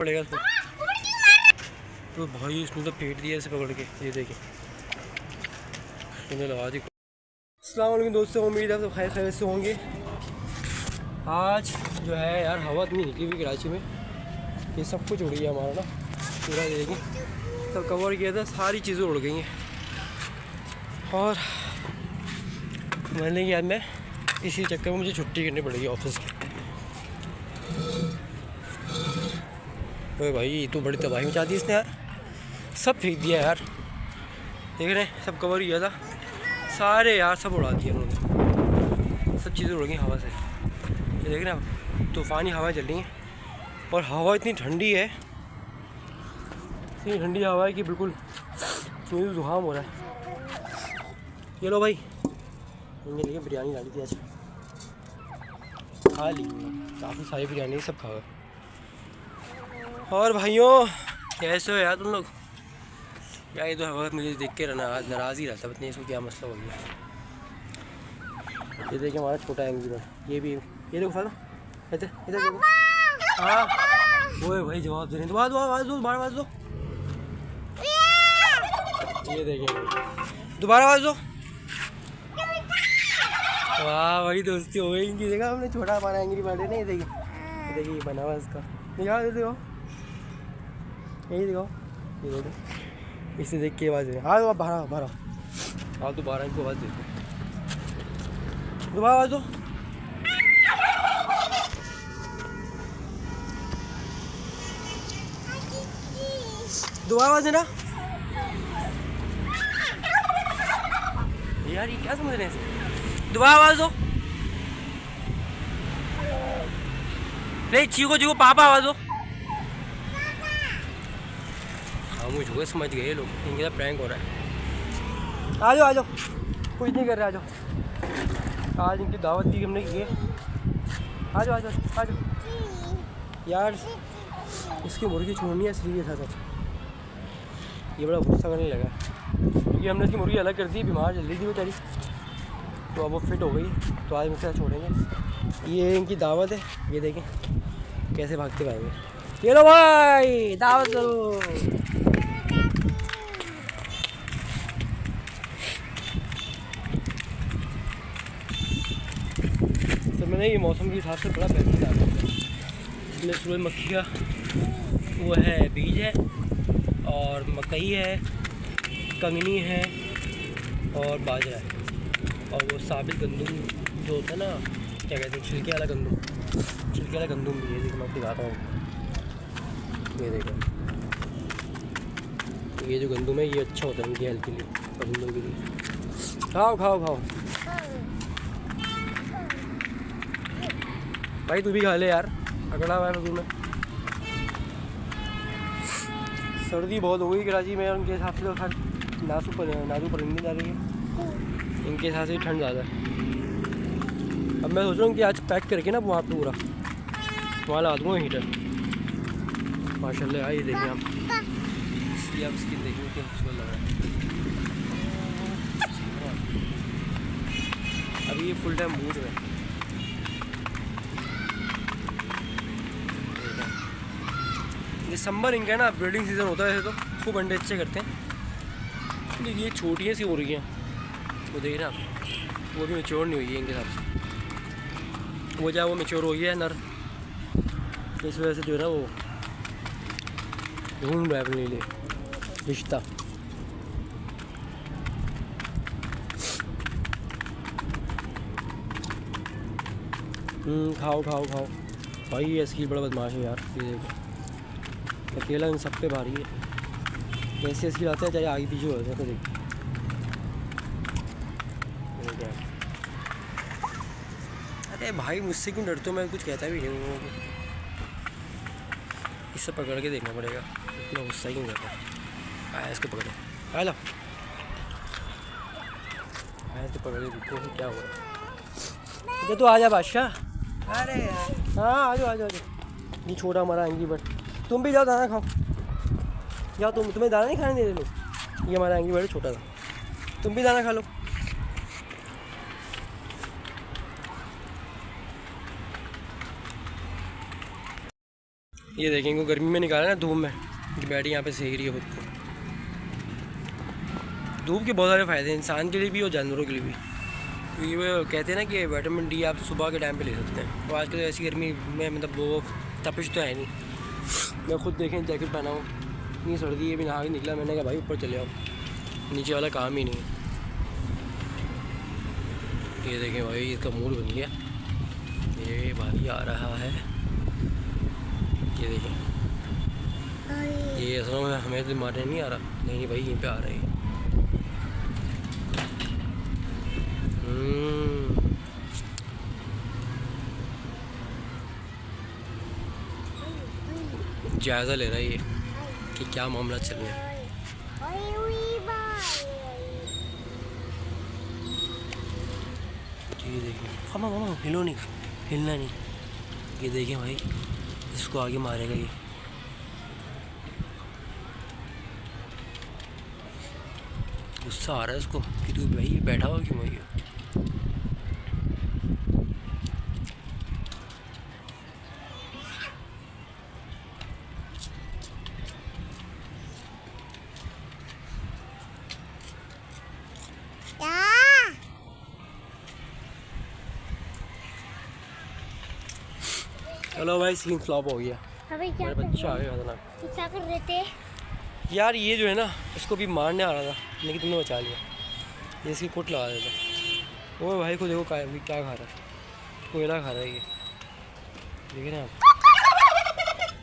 पड़ेगा तो भाई इसने तो पेट दिया इसे पकड़ के। ये देखिए इसने लगा दी। अस्सलाम वालेकुम दोस्तों, उम्मीद है सब खैर खैर से होंगे। आज जो है यार हवा इतनी निकली हुई कराची में, ये सब कुछ उड़ गया हमारा ना पूरा। देखिए सब कवर किया था, सारी चीज़ें उड़ गई हैं। और मैंने यार मैं इसी चक्कर में मुझे छुट्टी करनी पड़ेगी ऑफिस की। अरे भाई तो बड़ी तबाही मचा दी इसने यार, सब फेंक दिया यार। देख रहे हैं सब कवर किया था, सारे यार सब उड़ा दिया उन्होंने, सब चीज़ें उड़ गई हवा से। ये देख रहे हैं तूफ़ानी हवाएं चल रही हैं और हवा इतनी ठंडी है, इतनी ठंडी हवा है कि बिल्कुल मुझे जुकाम हो रहा है। ये लो भाई, इनके लिए बिरयानी डाली थी आज, खा ली काफ़ी सारी बिरयानी, सब खा गए। और भाइयों कैसे हो यार तुम लोग? यार ये तो हवा मुझे देख के नाराज़ ही रहता, पता नहीं इसको क्या मसला हो गया। ये देखिए हमारा छोटा एंग्री बर्ड, ये भी ये देखो साला, इधर इधर देखो। हाँ वो भाई जवाब दे रहे हैं, दोबारा आवाज़ दो। ये देखिए दोबारा आवाज़ दो। वाह भाई दोस्ती हो गई इनकी। देखा हमने छोटा हमारा एंग्री बर्ड है ना, ये देखिए ये बना हुआ इसका, निकाल दे देखो, यही देखो, ये देखो, इसे देख के आवाज़ दे। हाँ बारह हाँ दोबारा इनको आवाज़ देते, दोबारा आवाज़ दो। दोबारा आवाज़ देना यार, ये क्या समझ रहे हैं इसे? दोबारा आवाज़ दो। नहीं चीको पापा आवाज़ दो। खामोश हो गए, समझ गए लोग, इनके साथ प्रैंक हो रहा है। आ जाओ कुछ नहीं कर रहे, आ जाओ। आज इनकी दावत दी हमने की है, आ जाओ यार। इसकी मुर्गी छोड़नी है इसलिए था सच, ये बड़ा गुस्सा करने लगा क्योंकि हमने इसकी मुर्गी अलग कर दी, बीमार चल रही थी बेचारी, तो अब वो फिट हो गई, तो आज मुझसे छोड़ेंगे। ये इनकी दावत है, ये देखें कैसे भागते भागेंगे। ये लो भाई दावत करो। तो मैंने ये मौसम के हिसाब से बड़ा बेहतरीन आता है। इसमें सूरजमुखी का वो है बीज है, और मकई है, कंगनी है और बाजरा है, और वो साबित गंदुम जो होता है ना, क्या कहते हैं, छिलके वाला गंदुम भी है। देखो मैं दिखाता हूँ, ये देखो, ये जो गंदुम है ये अच्छा होता है इनकी हेल्थ के लिए, गंदुम के लिए। खाओ भाई तू भी खा ले यार, अगड़ा हुआ है तूने। सर्दी बहुत हो गई कराची में, उनके हिसाब से तो खैर नाजू परिंदे जा रही है, इनके हिसाब से ठंड ज़्यादा है। अब मैं सोच रहा हूँ कि आज पैक करके ना वहाँ पे पूरा वहाँ लगा दूँगा हीटर। माशाल्लाह ये देखिए आप, इसकी आप स्किन देखिए क्या खूबसूरत लग रहा है। अभी ये फुल टाइम बूझ रहे हैं। दिसंबर इनका ना ब्रीडिंग सीज़न होता है, तो खूब अंडे अच्छे करते हैं। देखिए ये छोटियाँ सी हो रही हैं, वो देख रहे हैं आप, वो भी मैच्योर नहीं हुई है इनके हिसाब से। वो वो मैच्योर हो गया है नर, इस वजह से जो है ना वो ढूंढ रहा है अपने लिए रिश्ता। खाओ भाई, ये इसकी बड़ा बदमाश है यार। ये देखो अकेला इन सब पे भारी है, कैसे इसकी लाते हैं चाहे आगे पीछे हो जाए। तो देखिए अरे भाई मुझसे क्यों डरते हो, मैं कुछ कहता भी नहीं हूँ। इससे पकड़ के देखना पड़ेगा, इतना गुस्सा क्यों करता है। आया इसको पकड़े, आ लो आया इसको पकड़ के देखो क्या हो रहा है। तो आ जा बादशाह। अरे यार हाँ आ जाओ। ये छोटा हमारा एंग्री बर्ड, तुम भी जाओ दाना खाओ, जाओ तुम्हें दाना नहीं खाने दे रहे लोग। ये हमारा एंग्री बर्ड छोटा था, तुम भी दाना खा लो। ये देखें इनको गर्मी में निकाला ना धूप में, बैठी यहाँ पे सेक रही है खुद को। धूप के बहुत सारे फ़ायदे हैं इंसान के लिए भी और जानवरों के लिए भी। क्योंकि वो कहते हैं ना कि विटामिन डी आप सुबह के टाइम पे ले सकते हैं। तो आजकल ऐसी गर्मी में मतलब वो तपिश तो है नहीं। मैं खुद देखें जैकेट पहना हूँ, इतनी सर्दी है, भी नहा के निकला। मैंने कहा भाई ऊपर चले आओ, नीचे वाला काम ही नहीं है। ये देखें भाई इसका मूड बन गया, ये भाई आ रहा है। ये देखें ये असल में हमें तो मारने नहीं आ रहा, नहीं भाई यहीं पे आ रहे हैं। जायज़ा ले रहा है ये कि क्या मामला चल रहा है। ये देखिए मामा हिलो नहीं, हिलना नहीं। ये देखें भाई इसको आगे मारेगा ये। गुस्सा आ रहा है इसको कि तू भाई बैठा हुआ क्यों है। चलो भाई सीन फ्लॉप हो गया। मेरा बच्चा आ गया था। क्या कर रहे थे यार? ये जो है ना इसको भी मारने आ रहा था लेकिन तुमने बचा लिया। ये इसकी कुट लगा देता। वो भाई को देखो क्या खा रहा है, कोयला खा रहा है ये। देखिए ना आप,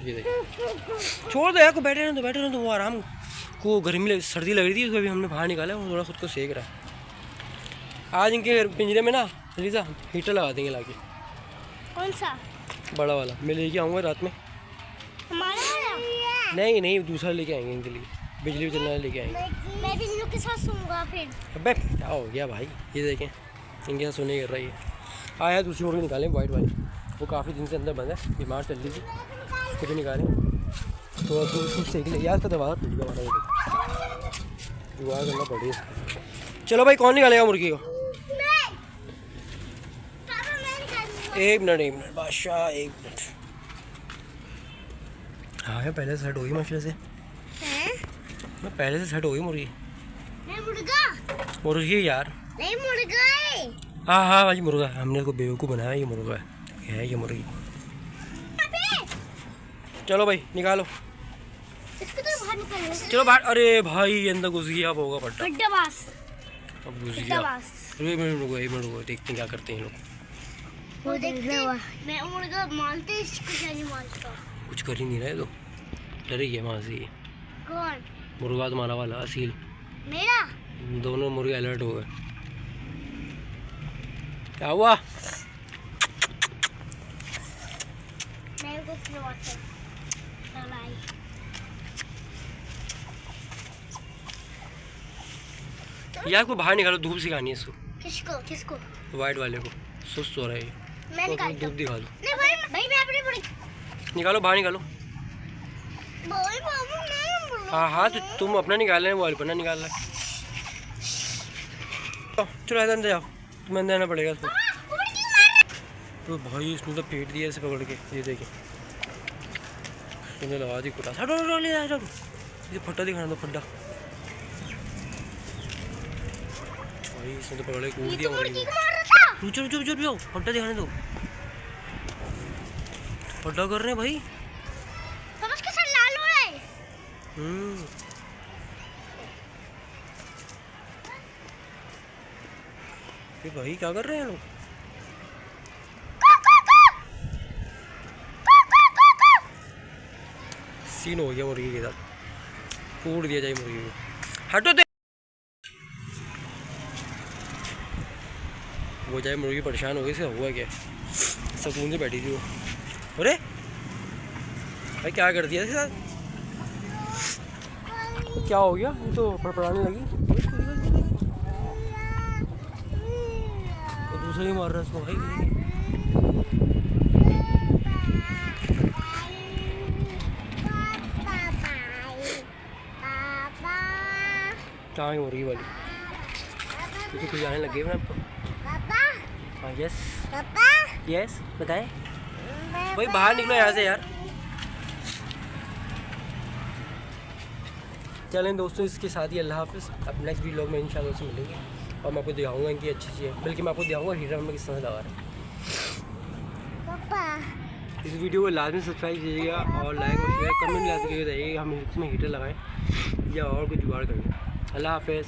ये देखिए। छोड़ दो यार को, बैठे रहने दो। वो आराम को गर्मी सर्दी लग रही थी, उसको अभी हमने बाहर निकाला। वो थोड़ा खुद को सेक रहा है। आज इनके पिंजरे में ना लीजा हीटर लगा देंगे लाके। कौन सा? बड़ा वाला। मैं लेके आऊँगा रात में। हमारा वाला? नहीं दूसरा लेके आएंगे इनके लिए, बिजली भी चलने लेके आएंगे। मैं भी इन लोग के साथ सोऊंगा फिर। अबे क्या हो गया भाई? ये देखें इनके साथ सोने कर रही है। आया दूसरी मुर्गी निकालें वाइट वाली, वो काफ़ी दिन से अंदर बंद है, बीमार चल रही थी। उसको भी निकालें तो उसको सेक ले यार। इसका दरवाज़ा टूट गया हमारा, दुआ करना पड़ेगा। चलो भाई कौन निकालेगा मुर्गी को? एक मिनट बादशाह, एक मिनट। हाँ है पहले से सेट होगी माशाल्लाह से। मैं पहले से सेट होगी मुर्गी। नहीं मुर्गी यार, नहीं मुर्गा है। हाँ भाई मुर्गा। हमने इसको बेवकूफ़ बनाया, ये मुर्गा है ये मुर्गी। चलो भाई निकालो इसको तो बाहर निकालो। चलो बाहर। अरे भाई अंदर घुस गया, अब होगा पट्टा। अब घुस गया। एक मिनट देखते हैं क्या करते हैं लोग। वो देखते मैं मुर्गा मारते, इसको क्या नहीं मारता। कुछ कर ही नहीं रहे तो डर ही है वहाँ से। कौन? मुर्गा तुम्हारा वाला असील। मेरा? दोनों मुर्गे अलर्ट हो गए। क्या हुआ? मैं को खिलवाता हूँ। यार को बाहर निकालो, धूप सिखानी है इसको। किसको? वाइट वाले को। सुस्त हो रहा है ये। मैं तो धूप दिखा दो। नहीं भाई मैं अपनी बड़ी निकालो बाहर निकालो। हाँ तो तुम अपना निकाल रहे, वो अपना निकाल रहा है। चलो अंदर जाओ, तुम्हें अंदर आना पड़ेगा इसको। तो भाई इसने तो पेट दिया इसे पकड़ के। ये देखिए इसने लगा दी कुटा। ये फट्टा दिखाना दो, फट्टा भाई इसने तो पकड़ के कूद दिया मुर्गी को। रुचो फट्टा दिखाने दो। फट्टा कर रहे हैं भाई। उसके साथ लाल हो रहा है। ये भाई क्या कर रहे हैं लोग? सीन हो गया मुर्गी के साथ, कूट दिया जाए मुर्गी को। हटो दे। वो जाए मुर्गी परेशान हो गई, इसका हुआ क्या? सुकून से बैठी थी वो। अरे भाई क्या कर दिया इसके साथ? क्या हो गया? ये तो फड़फड़ाने लगी। तो दूसरा ही मार रहा है इसको भाई। कहाँ है मुर्गी वाली? ये तो कुछ आने लगे ना आपको। हाँ यस बताएं भाई, बाहर निकलो यहाँ से यार। चलें दोस्तों, इसके साथ ही अल्लाह हाफ़िज़। अब नेक्स्ट वीडियो में इंशाल्लाह से मिलेंगे और मैं आपको दिखाऊंगा इनकी अच्छी चीज़, बल्कि मैं आपको दिखाऊंगा हीटर में किस तरह से लगा रहे हैं। पापा इस वीडियो को लाजमी सब्सक्राइब कीजिएगा और लाइक और शेयर कमेंट लाजमी करके बताइएगा हम इसमें हीटर लगाएं या और कुछ जुगाड़ कर लें। अल्लाह हाफ़िज़।